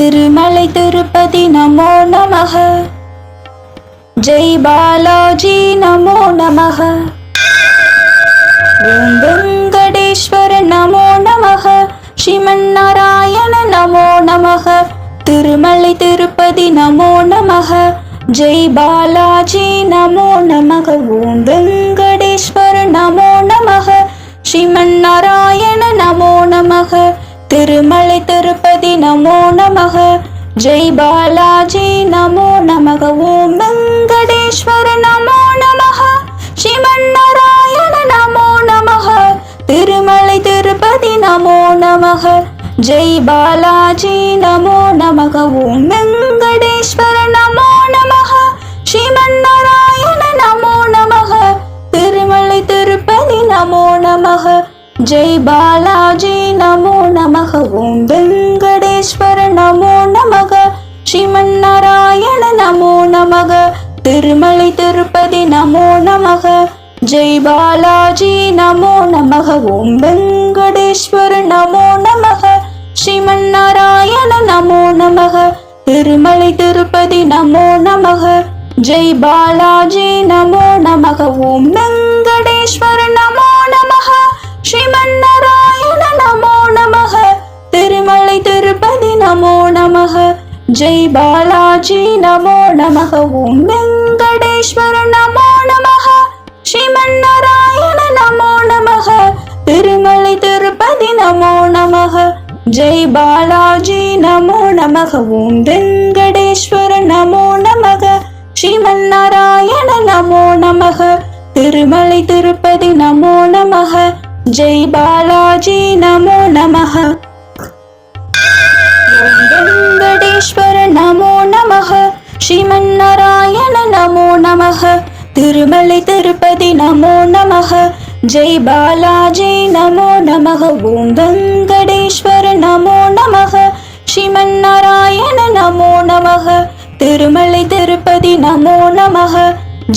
திருமலை திருப்பதி நமோ நமः. ஜெய் பாலாஜி நமோ நமः. ஓம் வெங்கடேஸ்வர நமோ நமः. ஸ்ரீமன் நாராயண நமோ நமः. திருமலை திருப்பதி நமோ நமः. ஜெய் பாலாஜி நமோ நமः. ஓம் வெங்கடேஸ்வர நமோ நமः. ஸ்ரீமன் நாராயண நமோ நமः. திருமலை திருப்பதி நமோ நமः. ஜெய் பாலாஜி நமோ நமः. ஓம் வெங்கடேஸ்வர நமோ நமः. ஸ்ரீமன் நாராயண நமோ நமः. திருமலை திருப்பதி நமோ நமः. ஜெய் பாலாஜி நமோ நமः. ஓம் வெங்கடேஸ்வர நமோ நமः. ஸ்ரீமன் நாராயண நமோ நமः. திருமலை திருப்பதி நமோ நமः. ஜெய் பாலாஜி நமோ நமः. ஓம் வெங்கடேஸ்வர நமோ நமः. ஸ்ரீமன் நாராயண நமோ நமः. திருமலை திருப்பதி நமோ நமः. ஜெய் பாலாஜி நமோ நமः. ஓம் வெங்கடேஸ்வர நமோ நமः. ஸ்ரீமன் நாராயண நமோ நமः. திருமலை திருப்பதி நமோ நமः. ஜெய் பாலாஜி நமோ நமः. ஓம் வெங்கடேஸ்வர நமோ நமः. ஸ்ரீமன் நாராயண நமோ நமः. திருமலை திருப்பதி நமோ நமः. ஜெய் பாலாஜி நமோ நமः. ஓம் வெங்கடேஸ்வர நமோ நமः. ஸ்ரீமன் நாராயண நமோ நமः. திருமலை திருப்பதி நமோ நமः. ஜெய் பாலாஜி நமோ நமः. ஓம் வெங்கடேஸ்வர நமோ நமः. ஸ்ரீமன் நாராயண நமோ நமः. திருமலை திருப்பதி நமோ நமः. ஜெய் பாலாஜி நமோ நமः. ஓம் வெங்கடேஸ்வர நமோ நமः. ஸ்ரீமன் நாராயண நமோ நமः. திருமலை திருப்பதி நமோ நமः. ஜெய் பாலாஜி நமோ நமः. ஓம் வெங்கடேஸ்வர நமோ நமः. ஸ்ரீமன் நாராயண நமோ நமः. திருமலை திருப்பதி நமோ நமः.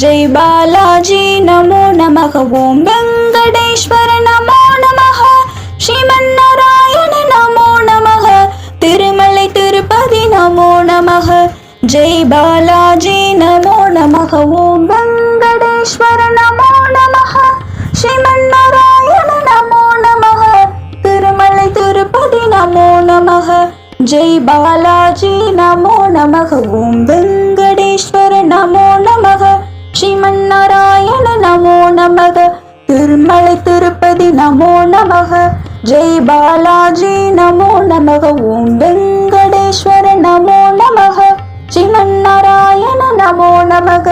ஜெய் பாலாஜி நமோ நமः. ஓம் வெங்கடேஸ்வர நமோ நமः. ஸ்ரீமன் நாராயண நமோ நமः. திருமலை திருப்பதி நமோ நமः. ஜெய் பாலாஜி நமோ நமः. ஓம் வெங்கடேஸ்வர நமோ நமः. ஸ்ரீமன் நாராயண நமோ நமः. திருமலை திருப்பதி நமோ நமः. ஜெய் பாலாஜி நமோ நமः. ஓம் வெங்கடேஸ்வர நமோ நமः. ஸ்ரீமன் நாராயண நமோ நமः. திருமலை திருப்பதி நமோ நமः. ஜெய் பாலாஜி நமோ நமः. ஓம் வெங்கடேஸ்வர நமோ நமः. ஸ்ரீமன் நாராயண நமோ நமः.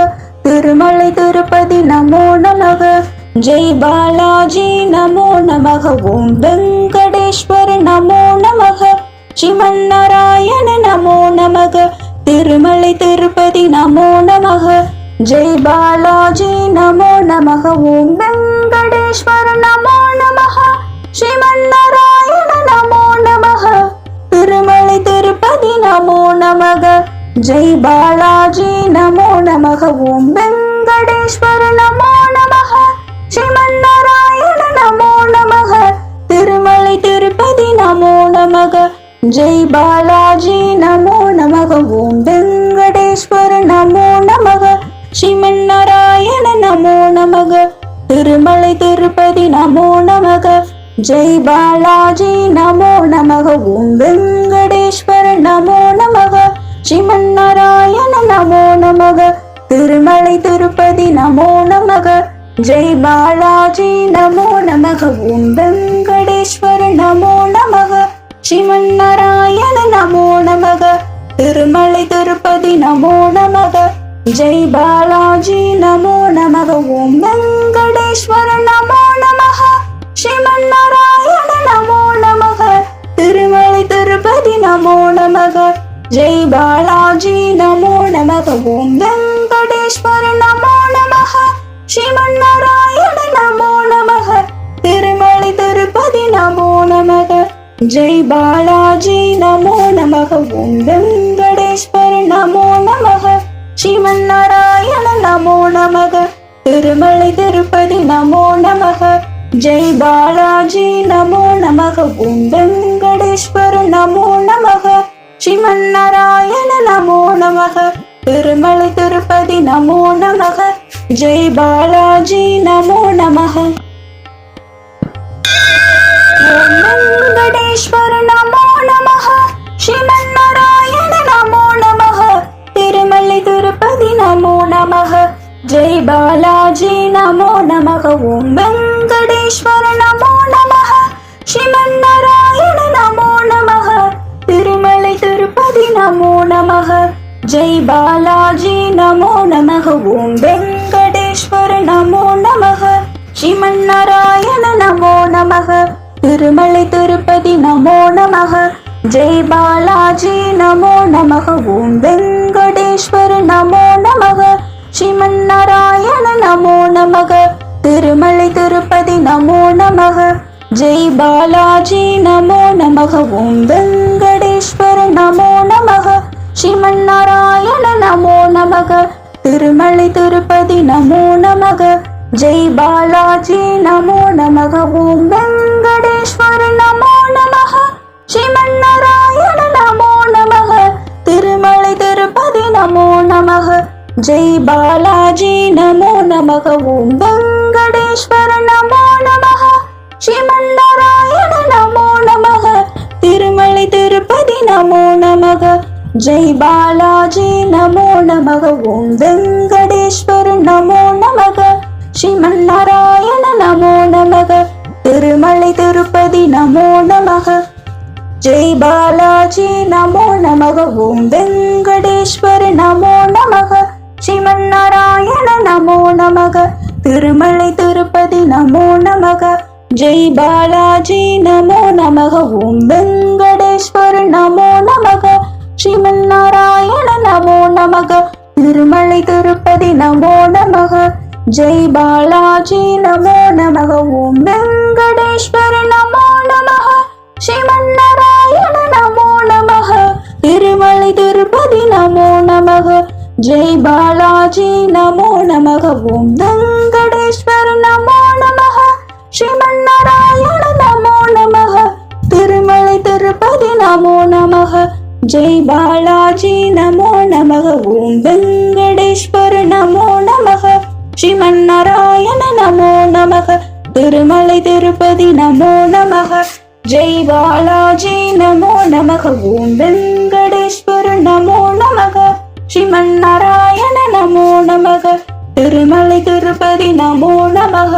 திருமலை திருப்பதி நமோ நமः. ஜெய் பாலாஜி நமோ நமः. ஓம் வெங்கடேஸ்வர நமோ நமः. ஸ்ரீமன் நாராயண நமோ நமः. திருமலை திருப்பதி நமோ நமः. ஜெய் பாலாஜி நமோ நமः. ஓம் வெங்கடேஸ்வர நமோ நமः. ஸ்ரீமன் நாராயண நமோ நமः. திருமலை திருப்பதி நமோ நமः. ஜெய் பாலாஜி நமோ நமः. ஓம் வெங்கடேஸ்வர நமோ நமः. ஸ்ரீமன் நாராயண நமோ நமः. திருமலை திருப்பதி நமோ நமः. ஜெய் பாலாஜி நமோ நமः. ஓம் வெங்கடேஸ்வர நமோ நமः. ஸ்ரீமன் நாராயண நமோ நமः. திருமலை திருப்பதி நமோ நமः. ஜெய் பாலாஜி நமோ நமः. ஓம் வெங்கடேஸ்வர நமோ நமः. ஸ்ரீமன் நாராயண நமோ நமः. திருமலை திருப்பதி நமோ நமः. ஜெய் பாலாஜி நமோ நமः. ஓம் வெங்கடேஸ்வர நமோ நமः. ஸ்ரீமன் நாராயண நமோ நமः. திருமலை திருப்பதி நமோ நமः. ஜெய் பாலாஜி நமோ நமः. ஓம் வெங்கடேஸ்வர நமோ நமः. ஸ்ரீமன் நாராயண நமோ நமः. திருமலை திருப்பதி நமோ நமः. ஜெய் பாலாஜி நமோ நமः. ஓம் வெங்கடேஸ்வர நமோ நமः. ஸ்ரீமன் நாராயண நமோ நமः. திருமலை திருப்பதி நமோ நமः. ஜெய் பாலாஜி நமோ நமः. ஓம் வெங்கடேஸ்வர நமோ நமः. ஸ்ரீமன் நாராயண நமோ நமः. திருமலை திருப்பதி நமோ நமः. ஜெய் பாலாஜி நமோ நமः. ஓம் வெங்கடேஸ்வர நமோ நமः. ஸ்ரீமன்னாராயண நமோ நமக. திருமலை திருப்பதி நமோ நமக. ஜெய் பாலாஜி நமோ நமக. ஓம் வெங்கடேஸ்வர நமோ நமக. ஸ்ரீமன்னாராயண நமோ நமக. திருமலை திருப்பதி நமோ நமக. ஜெய் பாலாஜி நமோ நமக. ஓம் வெங்கடேஸ்வர நமோ நமக. ஸ்ரீமன்னாராயண நமோ நமக. திருமலை திருப்பதி நமோ நமக. ஜெய் பாலாஜி நமோ நமக. ஓம் வெங்கடேஸ்வர நமோ நமக. ஸ்ரீமன்னாராயண நமோ நமக. திருமலை திருப்பதி நமோ நமக. ஜெய் பாலாஜி நமோ நமக. ஓம் வெங்கடேஸ்வர நமோ நமக. ஸ்ரீமன்னாராயண நமோ நமக. திருமலை திருப்பதி நமோ நமக. ஜெய் பாலாஜி நமோ நமக. ஓம் வெங்கடேஸ்வர நமோ நமக. ஸ்ரீமன்னாராயண நமோ நமக. திருமலை திருப்பதி நமோ நமக. ஜெய் பாலாஜி நமோ நமக. ஓம் வெங்கடேஸ்வர நமோ நமக. ஸ்ரீமன்னாராயண நமோ நமக. திருமலை திருப்பதி நமோ நமக. ஜெய் பாலாஜி நமோ நமக. ஓம் வெங்கடேஸ்வர நமோ நமக. ஸ்ரீமன்னாராயண நமோ நமக. திருமலை திருப்பதி நமோ நமக. ஜெய் பாலாஜி நமோ நமக. ஓம் வெங்கடேஸ்வர நமோ நமக. ஸ்ரீமன்னாராயண நமோ நமக. திருமலை திருப்பதி நமோ நமக. ஜெய் பாலாஜி நமோ நமக. ஓம் வெங்கடேஸ்வர நமோ நமக. ஸ்ரீமன்னாராயண நமோ நமக. திருமலை திருப்பதி நமோ நமக. ஜெய் பாலாஜி நமோ நமக. ஓம் வெங்கடேஸ்வர நமோ நமக. ஸ்ரீமன்னாராயண நமோ நமக. திருமலை திருப்பதி நமோ நமக. ஜெய் பாலாஜி நமோ நமக. ஓம் வெங்கடேஸ்வர நமோ நமக. ஸ்ரீமன்னாராயண நமோ நமக. திருமலை திருப்பதி நமோ நமக. ஜெய் பாலாஜி நமோ நமக. ஓம் வெங்கடேஸ்வர நமோ நமக. ஸ்ரீமன்னாராயண நமோ நமக. திருமலை திருப்பதி நமோ நமக. ஜெய் பாலாஜி நமோ நமக. ஓம் வெங்கடேஸ்வர நமோ நமக. ஸ்ரீமன்னாராயண நமோ நமக. திருமலை திருப்பதி நமோ நமக. ஜெய் பாலாஜி நமோ நமக. ஓம் வெங்கடேஸ்வர நமோ நமக. ஸ்ரீமன்னாராயண நமோ நமக. திருமலை திருப்பதி நமோ நமக.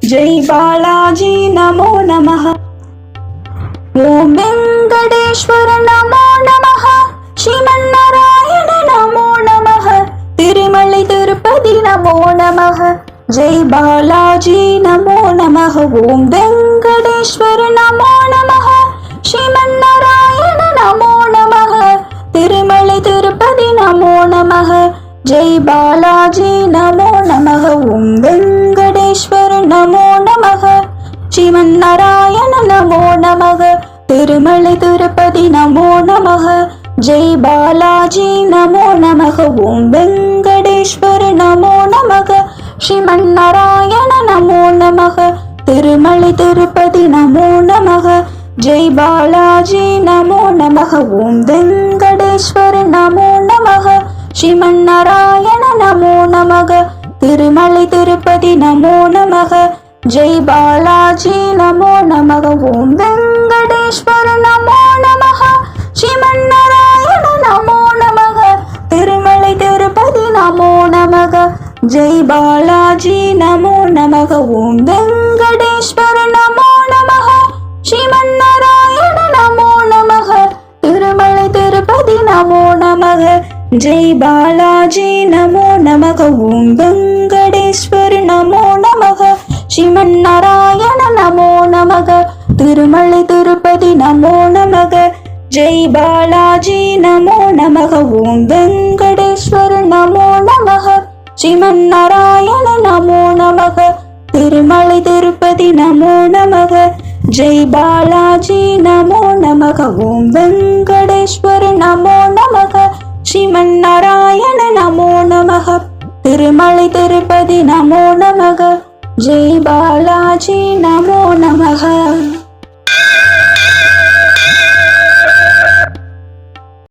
ஜெய் பாலாஜி நமோ நமக. ஓம் வெங்கடேஸ்வர நமோ நமக. ஸ்ரீமன்னாராயண நமோ நமக. திருமலை திருப்பதி நமோ நமக. ஜெய் பாலாஜி நமோ நமக. ஓம் வெங்கடேஸ்வர நமோ நமக. ஸ்ரீமன்னாராயண நமோ நமக. திருமலை திருப்பதி நமோ நமக. ஜெய் பாலாஜி நமோ நமக. ஓம் வெங்கடேஸ்வர நமோ நமக. ஸ்ரீமன்னாராயண நமோ நமக. திருமலை திருப்பதி நமோ நமக. ஜெய் பாலாஜி நமோ நமக. ஓம் வெங்கடேஸ்வர நமோ நமக. ஸ்ரீமன்னாராயண நமோ நமக. திருமலை திருப்பதி நமோ நமக. ஜெய் பாலாஜி நமோ நமக. ஓம் வெங்கடேஸ்வர நமோ நமக. ஸ்ரீமன்னாராயண நமோ நமக. திருமலை திருப்பதி நமோ நமக. ஜெய் பாலாஜி நமோ நமக. ஓம் வெங்கடேஸ்வர நமோ நமக. ஸ்ரீமன்னாராயண நமோ நமக. திருமலை திருப்பதி நமோ நமக. ஜெய் பாலாஜி நமோ நமக. ஓம் வெங்கடேஸ்வர நமோ நமக. ஸ்ரீமன்னாராயண நமோ நமக. திருமலை திருப்பதி நமோ நமக. ஜெய் பாலாஜி நமோ நமக. ஓம் வெங்கடேஸ்வர நமோ நமக. ஸ்ரீமன்னாராயண நமோ நமக. திருமலை திருப்பதி நமோ நமக. ஜெய் பாலாஜி நமோ நமக. ஓம் வெங்கடேஸ்வர நமோ நமக. ஸ்ரீமன்னாராயண நமோ நமக. திருமலை திருப்பதி நமோ நமக. ஜெய் பாலாஜி நமோ நமக. ஓம் வெங்கடேஸ்வர நமோ நமக. ஸ்ரீமன்னாராயண நமோ நமக. திருமலை திருப்பதி நமோ நமக. ஜெய் பாலாஜி நமோ நமக.